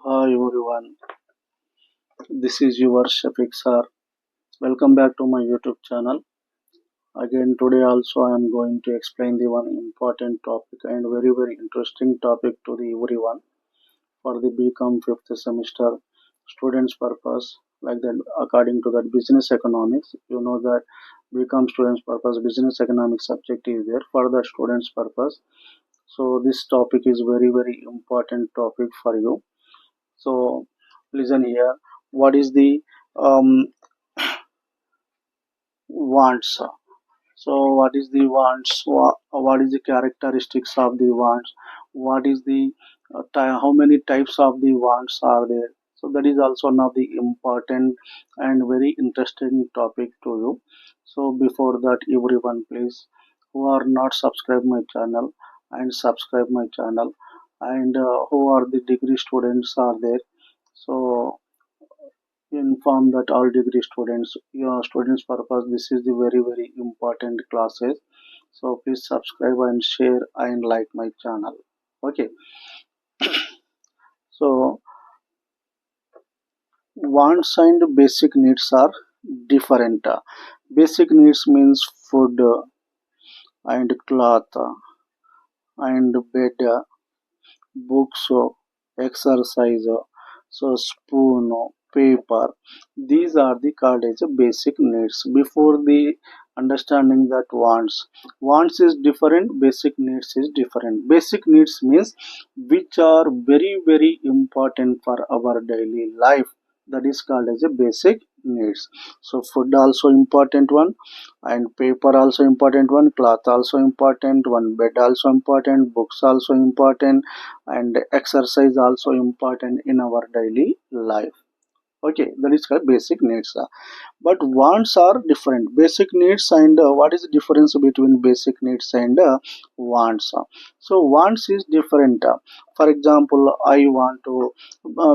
Hi everyone, this is your Shafiq sir. Welcome back to my YouTube channel. Again, today also I am going to explain the one important topic and very interesting topic to the everyone for the BCom fifth semester students purpose. Like that, according to that business economics, you know that BCom students purpose business economics subject is there for the students purpose. So this topic is very important topic for you. So listen here. What is the um, wants? So what is the wants? What is the characteristics of the wants? What is the how many types of the wants are there? So that is also one of the important and very interesting topic to you. So before that, everyone please who are not subscribed my channel and subscribe my channel, and who are the degree students are there. So inform that all degree students, your students purpose, this is the very important classes. So please subscribe and share and like my channel. Okay. So wants and basic needs are different. Basic needs means food and cloth and bed, books, exercise, so spoon, paper. These are the called as a basic needs. Before the understanding that wants is different, basic needs is different. Basic needs means which are very important for our daily life. That is called as a basic needs. So food also important one, and paper also important one, cloth also important one, bed also important, books also important, and exercise also important in our daily life. Okay, that is called basic needs. But wants are different. Basic needs and what is the difference between basic needs and wants? So wants is different. For example, I want to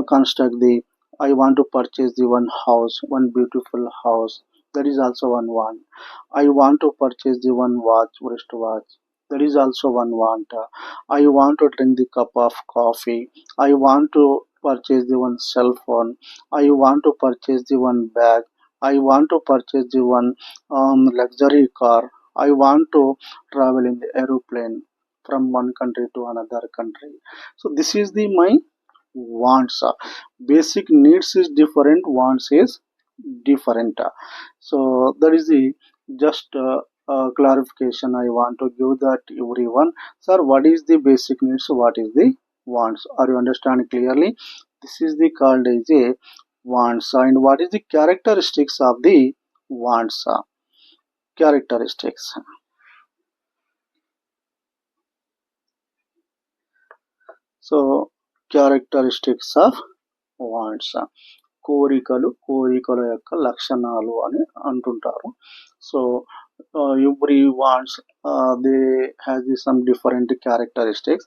construct the, I want to purchase the one house, one beautiful house. That is also one want. I want to purchase the one watch, wristwatch. That is also one want. I want to drink the cup of coffee. I want to purchase the one cell phone. I want to purchase the one bag. I want to purchase the one luxury car. I want to travel in the aeroplane from one country to another country. So this is the my wants. Basic needs is different. Wants is different. So that is the just clarification I want to give that everyone. Sir, what is the basic needs? What is the wants? Are you understand clearly? This is the called as a wants. And what is the characteristics of the wants? Characteristics. So characteristics of wants. కోరికల యొక్క లక్షణాలు అని అంటుంటారు. So every wants they has some different characteristics.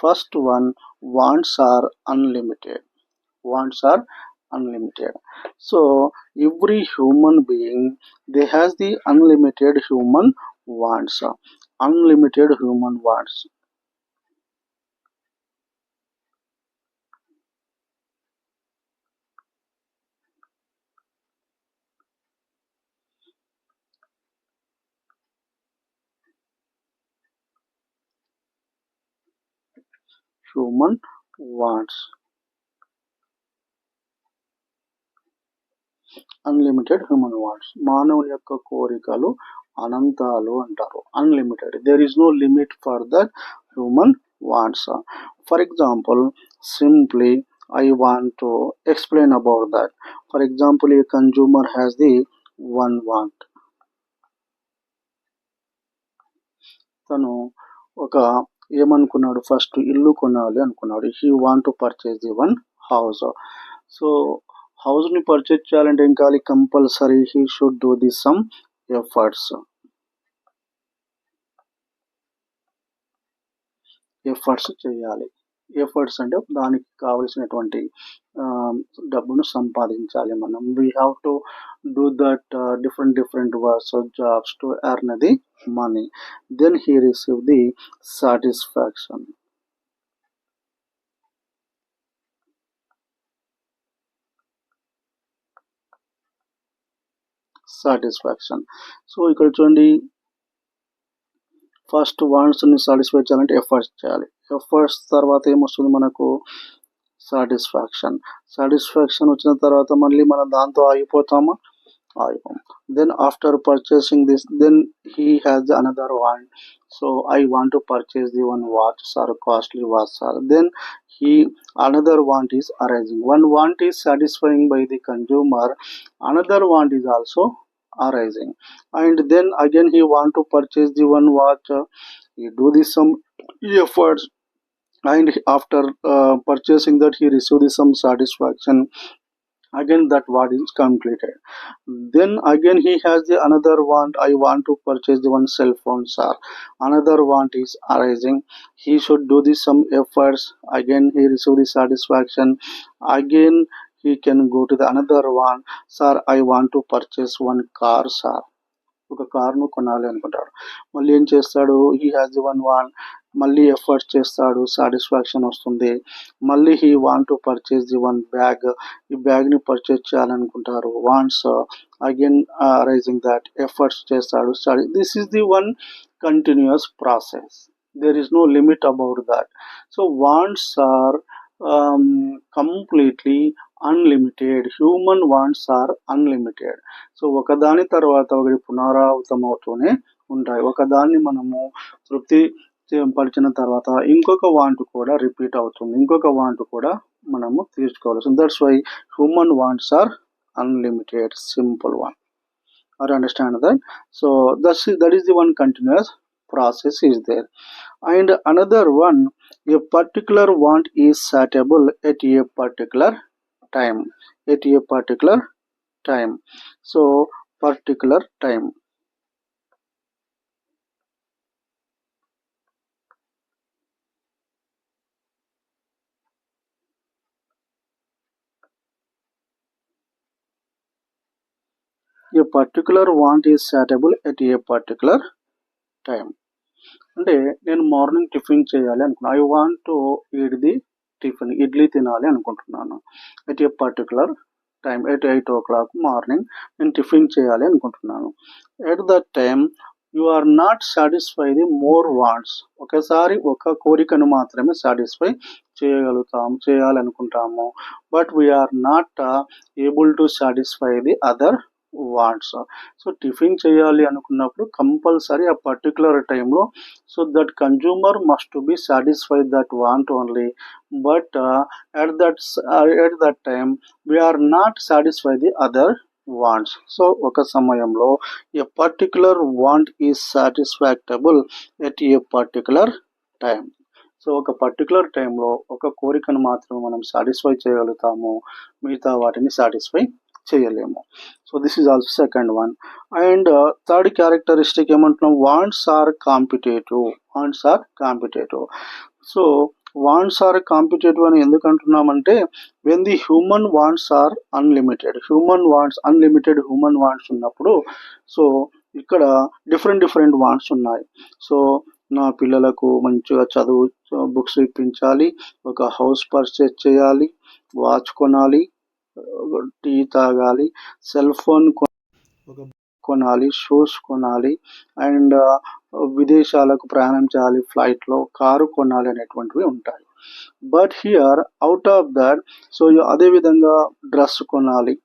First one, wants are unlimited. Wants are unlimited. So every human being, they has the unlimited human wants. Unlimited human wants. Human wants. Unlimited human wants. మానవుని యొక్క కోరికలు అనంతాలు అంటారు. Unlimited, there is no limit for that human wants. For example, simply I want to explain about that. For example, a consumer has the one want. తను ఒక ఏమనుకున్నాడు, first ఇల్లు కొనాలి అనుకున్నాడు. He want to purchase the one house. So house ని purchase చేయాలంటే ఏం కావాలి, compulsory he should do the some efforts. Efforts చేయాలి. ఎఫర్ట్స్ అంటే దానికి కావలసినటువంటి డబ్బును సంపాదించాలి మనం. We have to do that different works jobs to earn the money. Then he receive the satisfaction. Satisfaction. So ఇక్కడ చూడండి, ఫస్ట్ వాంట్స్ని సాటిస్ఫై చేయాలంటే ఎఫర్ట్స్ చేయాలి. ఎఫర్ట్స్ తర్వాత ఏమొస్తుంది మనకు? సాటిస్ఫాక్షన్ వచ్చిన తర్వాత మళ్ళీ మనం దాంతో ఆగిపోతామా? ఆగిపోం. Then after purchasing this, then he has another one. So I want to purchase the one watch or costly watch. Then another want is arising. One want is satisfying by the consumer, another want is also arising, and then again he want to purchase the one watch. He do this some efforts, and after purchasing that he receive some satisfaction. Again that what is completed. Then again he has the another want. I want to purchase the one cell phone, sir. Another want is arising. He should do the some efforts. Again he receive the satisfaction. Again he can go to the another one. Sir, I want to purchase one car, sir. ఒక కార్ను కొనాలి అనుకుంటాడు. మళ్ళీ ఏం చేస్తాడు? He has the one మళ్ళీ efforts చేస్తాడు, satisfaction వస్తుంది. మళ్ళీ he want to purchase the one bag. ఈ బ్యాగ్ని పర్చేస్ చేయాలనుకుంటారు. Wants again raising that, efforts చేస్తాడు. This is the one continuous process. There is no limit about that. So wants are completely unlimited. Human wants are unlimited. So ఒకదాని తర్వాత ఒకటి పునరావృతం అవుతూనే ఉంటాయి. ఒకదాన్ని మనము తృప్తి పరిచిన తర్వాత ఇంకొక వాంట్ కూడా రిపీట్ అవుతుంది, ఇంకొక వాంట్ కూడా మనము తీర్చుకోవాలి. That's why human wants are unlimited. Simple one. Or understand that? So that is the one continuous process is there. And another one, a particular want is satiable at a particular time. At a particular time. So particular time. A particular want is satiable at a particular time. అంటే నేను morning tiffin చేయాలి అనుకున్నాను. I want to eat the tiffin, idli తినాలి అనుకుంటున్నాను. At a particular time, at 8 o'clock morning నేను tiffin చేయాలి అనుకుంటున్నాను. At that time you are not satisfy the more wants. ఒకసారి ఒక కోరికను మాత్రమే సాటిస్ఫై చేయాలనుకుంటాము. But we are not able to satisfy the other wants. So tiffin చేయాలి అనుకున్నప్పుడు కంపల్సరీ ఆ పర్టికులర్ టైంలో, so that consumer must be satisfy that want only. But at that time we are not satisfy the other wants. So ఒక సమయంలో a particular want is satisfactable at a particular time. So ఒక particular టైంలో ఒక కోరికను మాత్రమే మనం satisfy చేయగలుగుతాము, మిగతా వాటిని సాటిస్ఫై చేయలేము. So this is also second one. And third characteristic ఏమంటున్నాం? Wants are competitive. Wants are competitive. So wants are competitive అని ఎందుకు అంటున్నామంటే, when the human wants are unlimited, unlimited human wants ఉన్నప్పుడు, సో ఇక్కడ డిఫరెంట్ వాంట్స్ ఉన్నాయి. So నా పిల్లలకు మంచిగా చదువు బుక్స్ ఇప్పించాలి, ఒక హౌస్ పర్చేజ్ చేయాలి, వాచ్ కొనాలి, టీ తాగాలి, సెల్ ఫోన్ కొనాలి, షూస్ కొనాలి, అండ్ విదేశాలకు ప్రయాణం చేయాలి, ఫ్లైట్లో కారు కొనాలి అనేటువంటివి ఉంటాయి. But here out of that, so అదేవిధంగా డ్రెస్ కొనాలి,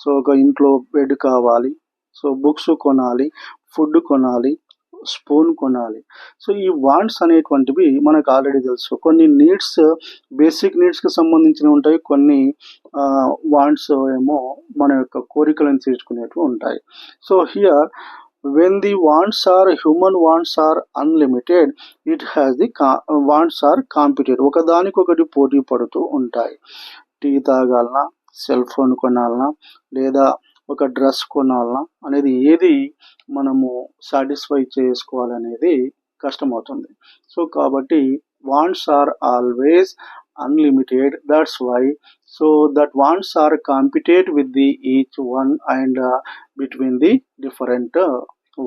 సో ఒక ఇంట్లో బెడ్ కావాలి, సో బుక్స్ కొనాలి, ఫుడ్ కొనాలి, స్పూన్ కొనాలి. సో ఈ వాంట్స్ అనేటువంటివి మనకు ఆల్రెడీ తెలుసు. కొన్ని నీడ్స్, బేసిక్ నీడ్స్కి సంబంధించినవి ఉంటాయి, కొన్ని వాంట్స్ ఏమో మన యొక్క కోరికలను తీర్చుకునేవి ఉంటాయి. So here when the wants are human wants are unlimited, it has the wants are competitive. ఒకదానికొకటి పోటీ పడుతూ ఉంటాయి. టీ తాగాలనా, సెల్ ఫోన్ కొనాలనా, లేదా ఒక డ్రెస్ కొనాలనా అనేది ఏది మనము సాటిస్ఫై చేసుకోవాలనేది కష్టమవుతుంది. సో కాబట్టి wants are always unlimited. That's why, so that wants are compete with the each one and between the different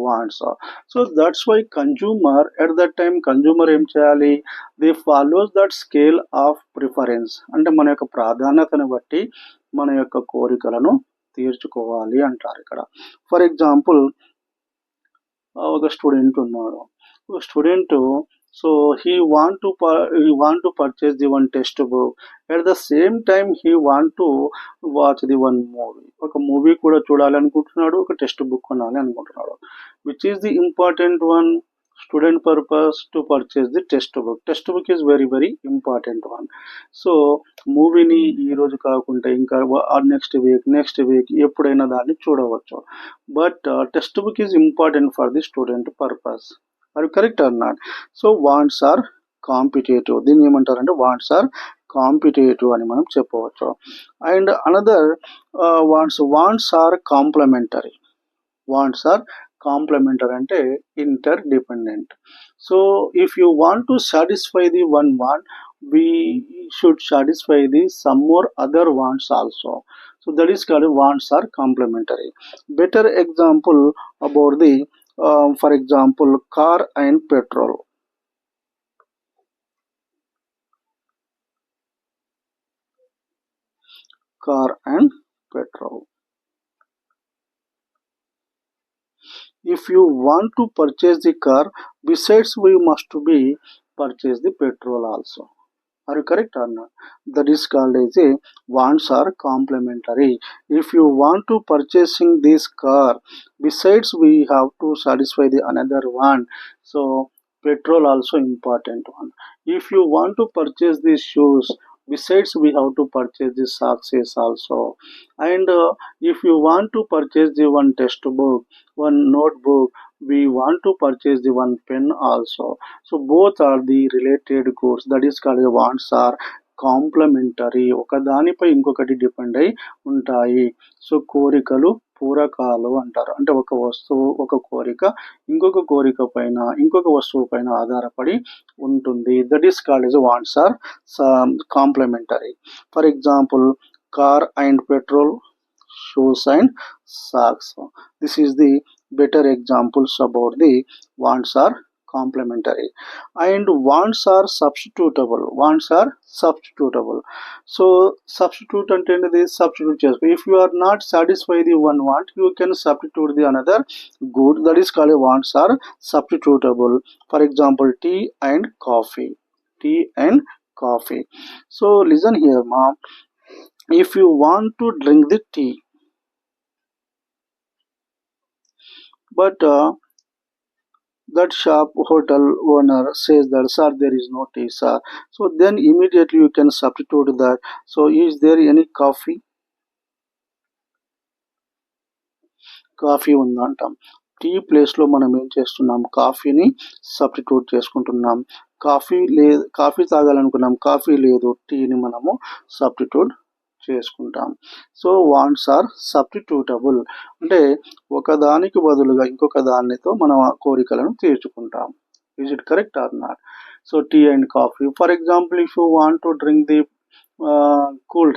wants. So that's why consumer, at that time consumer ఏం చేయాలి? they follows that scale of preference. అంటే మన యొక్క ప్రాధాన్యతను బట్టి మన యొక్క కోరికలను తీర్చుకోవాలి అంటారు ఇక్కడ. ఫర్ ఎగ్జాంపుల్, ఒక స్టూడెంట్ ఉన్నాడు. ఒక student, so he want to purchase the one textbook. At the same time he want to watch the one movie. ఒక మూవీ కూడా చూడాలి అనుకుంటున్నాడు, ఒక టెక్స్ట్ బుక్ కొనాలి అనుకుంటున్నాడు. Which is the important one? Student purpose to purchase the text book. Text book is very very important one. So మూవీని ఈ రోజు కాకుండా ఇంకా నెక్స్ట్ వీక్ ఎప్పుడైనా దాన్ని చూడవచ్చు. But text book is important for the student purpose. Are correct or not? So wants are competitive. దీన్ని ఏమంటారంటే వాంట్స్ ఆర్ కాంపిటేటివ్ అని మనం చెప్పవచ్చు. And another wants are complementary. Wants are complementary అంటే interdependent. So if you want to satisfy the one want, we should satisfy the some more other wants also. So that is called wants are complementary. Better example about the for example, car and petrol. Car and petrol. If you want to purchase the car, besides we must be purchase the petrol also. Are you correct or not? That is called as a wants are complementary. If you want to purchasing this car, besides we have to satisfy the another one. So petrol also important one. If you want to purchase these shoes, besides we have to purchase the socks also. And if you want to purchase the one textbook, one notebook, we want to purchase the one pen also. So both are the related goods. That is called wants are complementary. ఒకదానిపై ఇంకొకటి depend అయి ఉంటాయి. So కోరికలు పూరకాలు అంటారు. అంటే ఒక వస్తువు, ఒక కోరిక ఇంకొక కోరిక పైన, ఇంకొక వస్తువు పైన ఆధారపడి ఉంటుంది. That is called as wants are complementary. For example, car and petrol, shoes and socks. This is the better examples about the wants are complementary. And wants are substitutable. Wants are substitutable. So substitute అంటే substitute చేసుకో. If you are not satisfied the one want, you can substitute the another good. That is called wants are substitutable. For example, tea and coffee. Tea and coffee. So listen here, mom. If you want to drink the tea, but that shop hotel owner says that, sir, there is no tea, sir. So then immediately you can substitute that. So is there any coffee? Coffee ఉందంటాం. Tea ప్లేస్లో మనం ఏం చేస్తున్నాం? కాఫీని substitute చేసుకుంటున్నాం. Coffee తాగాలనుకున్నాం, coffee లేదు, టీని మనము సబ్స్టిట్యూట్ చేసుకుంటాం. So wants are substitutable. అంటే ఒకదానికి బదులుగా ఇంకొక దానితో మనం కోరికలను తీర్చుకుంటాం. Is it correct or not? So tea and coffee. For example, if you want to drink the cool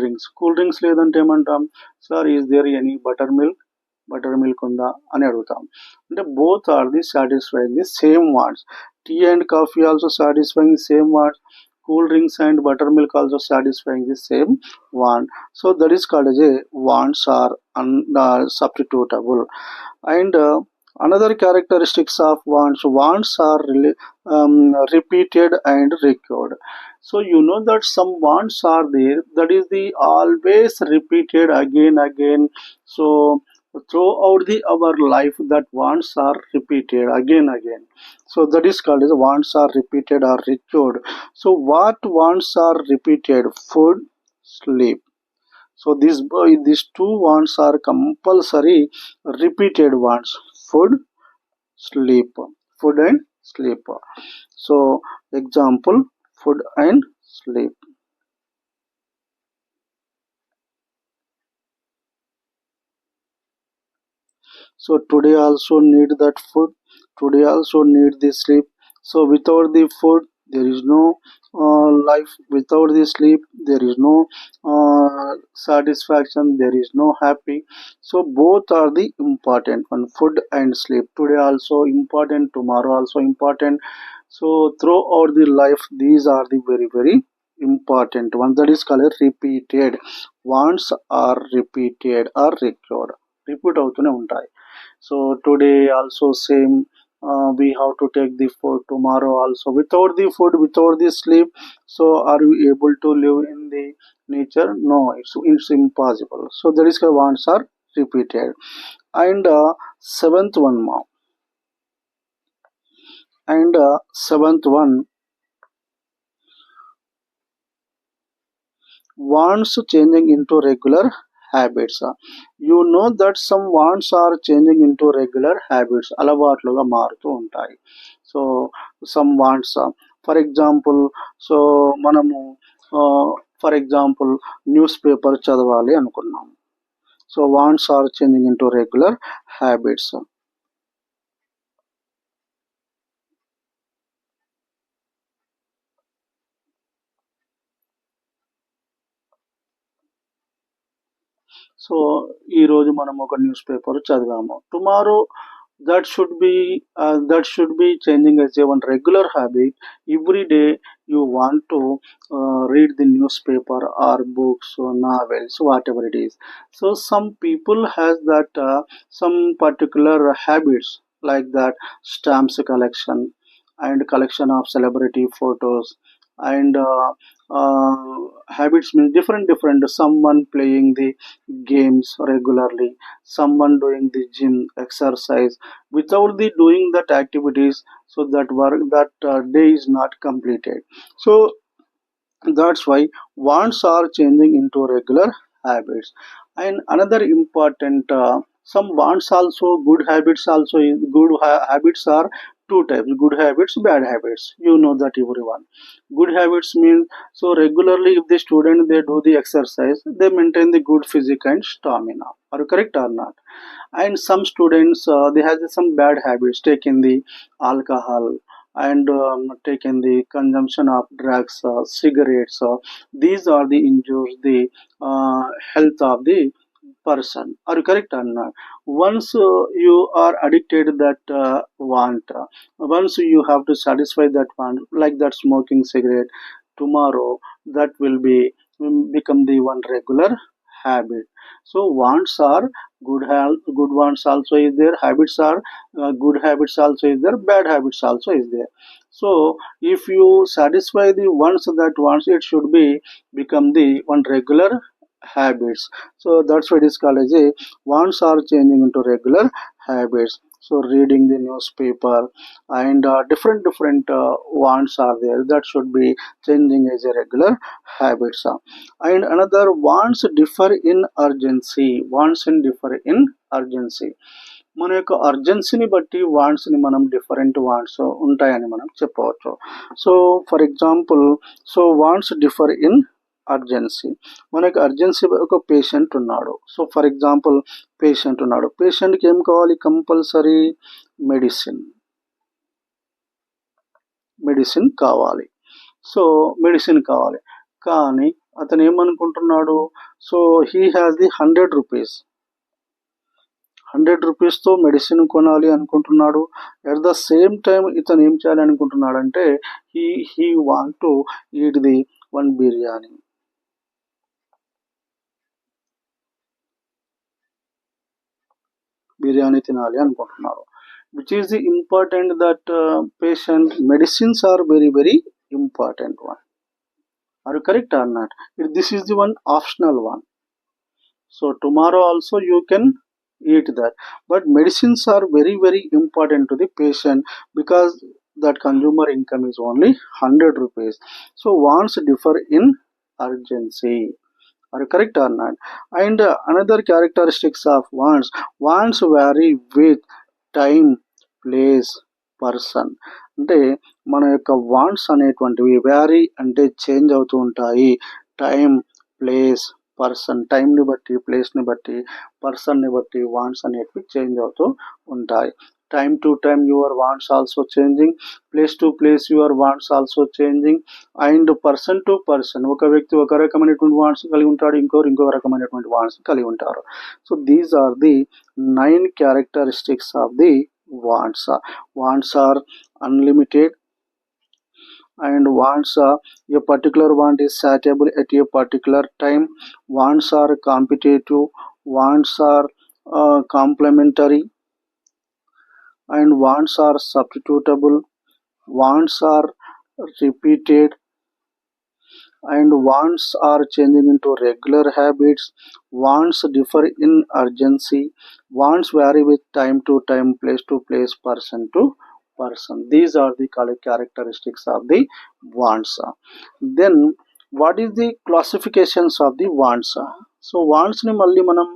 drinks లేదంటే ఏమంటాం? Sir, is there any butter milk ఉందా అని అడుగుతాం. అంటే both are the satisfying the same wants. Tea and coffee also satisfying the same wants. Cool drinks and buttermilk also satisfying the same want. So that is called as a wants are substitutable. And another characteristics of wants are repeated and recurred. So you know that some wants are there, that is the always repeated again. So throughout our life, that wants are repeated again. So that is called as wants are repeated or recurred. So what wants are repeated? Food, sleep. So these two wants are compulsory repeated wants. Food, sleep. Food and sleep. So example, food and sleep. So today also need that food, today also need the sleep. So without the food there is no life, without the sleep there is no satisfaction, there is no happy. So both are the important one, food and sleep. Today also important, tomorrow also important. So throughout the life these are the very very important one. That is called repeated. Wants are repeated or recurred, repeat అవుతూనే ఉంటాయి. So today also same, we have to take the food tomorrow also. Without the food, without the sleep, so are you able to live in the nature? No, it's impossible. So that is why wants are repeated. And seventh one more. And seventh one, wants changing into regular habits. You know that some wants are changing into regular habits, అలవాట్లుగా మారుతూ ఉంటాయి. So some wants, for example, so మనము for example newspaper చదవాలి అనుకున్నాం. So wants are changing into regular habits. So ఈరోజు మనం ఒక newspaper చదివాము. Tomorrow that should be changing as a one regular habit. Every day you want to read the newspaper or books or novels, whatever it is. So some people has that some particular habits, like that stamps collection and collection of celebrity photos, and habits means different, someone playing the games regularly, someone doing the gym exercise. Without the doing that activities, so that work, that day is not completed. So that's why wants are changing into regular habits. And another important, some wants also, good habits also habits are two types: good habits, bad habits. You know that everyone. Good habits means, so regularly if the student they do the exercise, they maintain the good physique and stamina. Are you correct or not? And some students they have some bad habits, taking the alcohol, and taking the consumption of drugs, cigarettes. These are the injures the health of the person. Are you correct or not? Once you are addicted that want, once you have to satisfy that want, like that smoking cigarette, tomorrow that will be become the one regular habit. So wants are good health, good wants also is there, habits are good habits also is there, bad habits also is there. So if you satisfy the wants, that wants, it should be become the one regular habits. So that's why it is called as a wants are changing into regular habits. So reading the newspaper, and different wants are there, that should be changing as a regular habits. And another, wants differ in urgency. Wants and differ in urgency. మన యొక్క అర్జెన్సీని బట్టి వాంట్స్ని మనం different wants ఉంటాయని మనం చెప్పవచ్చు. So for example, so wants differ in urgency. మనకి urgency, ఒక patient ఉన్నాడు. సో ఫర్ ఎగ్జాంపుల్ పేషెంట్ ఉన్నాడు, పేషెంట్కి ఏం కావాలి? కంపల్సరీ మెడిసిన్, మెడిసిన్ కావాలి. సో మెడిసిన్ కావాలి, కానీ అతను ఏమనుకుంటున్నాడు? So he has the 100 rupees, 100 రూపీస్తో మెడిసిన్ కొనాలి అనుకుంటున్నాడు. ఎట్ ద సేమ్ టైం ఇతను ఏం చేయాలి అనుకుంటున్నాడు అంటే, he want to eat the one biryani. Biryani తినాలి అనుకుంటున్నారు. Which is the important that patient? Medicines are very important one. Are you correct or not? This is the one optional one. So tomorrow also you can eat that, but medicines are very important to the patient, because that consumer income is only 100 rupees. So wants differ in urgency. Are you correct or not? And another characteristics of wants vary with time, place, person. అంటే మన యొక్క wants అనేటువంటివి vary అంటే change అవుతూ ఉంటాయి. Time, place, person. టైంని బట్టి, ప్లేస్ని బట్టి, పర్సన్ని బట్టి వాంట్స్ అనేటివి చేంజ్ అవుతూ ఉంటాయి. Time to time your wants also changing, place to place your wants also changing, and person to person. ఒక వ్యక్తి ఒక రకమైనటువంటి వాంట్స్ కలిగి ఉంటాడు, ఇంకొక రకమైనటువంటి వాంట్స్ కలిగి ఉంటారు. So these are the 9 characteristics of the wants. Wants are unlimited, and wants a particular want is satiable at a particular time. Wants are competitive, wants are complementary, and wants are substitutable, wants are repeated, and wants are changing into regular habits. Wants differ in urgency. Wants vary with time to time, place to place, person to person. These are the characteristics of the wants. Then what is the classifications of the wants? So wants ని మళ్ళీ మనం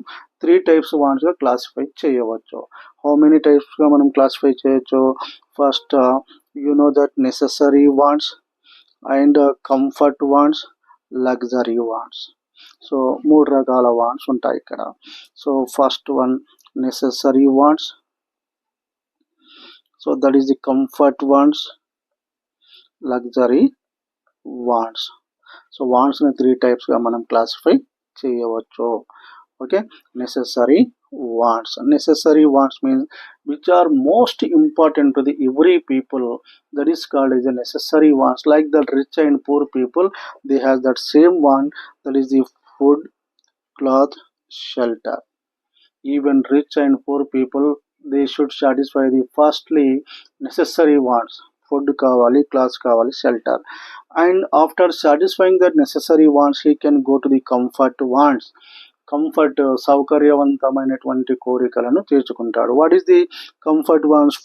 three types wants గా classify చేయవచ్చు. How many types గా మనం classify చేయొచ్చు? First you know that necessary wants and comfort wants, luxury wants. So మూడు రకాల వాంట్స్ ఉంటాయి ఇక్కడ. So first one necessary wants, so that is the comfort wants, luxury wants. So wants ని three types గా మనం classify చేయవచ్చు. Okay, necessary wants. Necessary wants means which are most important to the every people, that is called as a necessary wants. Like the rich and poor people, they have that same want, that is the food, cloth, shelter. Even rich and poor people, they should satisfy the firstly necessary wants. Food kavali, clothes kavali, shelter, and after satisfying that necessary wants, he can go to the comfort wants. Comfort సౌకర్యవంతమైనటువంటి కోరికలను తీర్చుకుంటాడు. What is the comfort wants?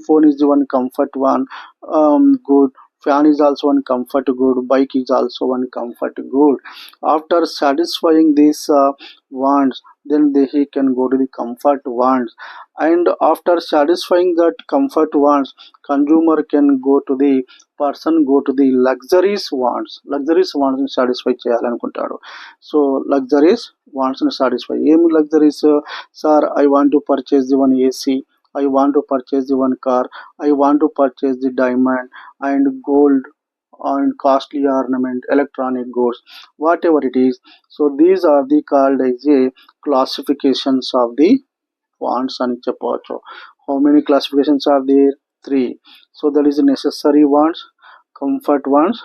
Phone is the one comfort one good. Fan is also one comfort good. Bike is also one comfort good. After satisfying these wants, then he can go to the comfort wants. And after satisfying that comfort wants, consumer can go to the luxurious wants. Luxurious wants ని satisfy చేయాలనుకుంటాడు. So luxurious wants ని satisfy. ఏమి luxurious? Sir, I want to purchase the one AC, I want to purchase the one car, I want to purchase the diamond and gold and costly ornament, electronic goods, whatever it is. So these are the called as a classifications of the wants అని చెప్పవచ్చు. How many classifications are there? 3. So that is necessary wants, comfort wants,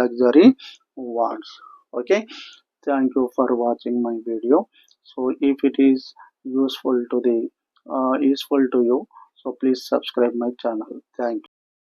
luxury wants. Okay, thank you for watching my video. So if it is useful to you, so please subscribe my channel. Thank you.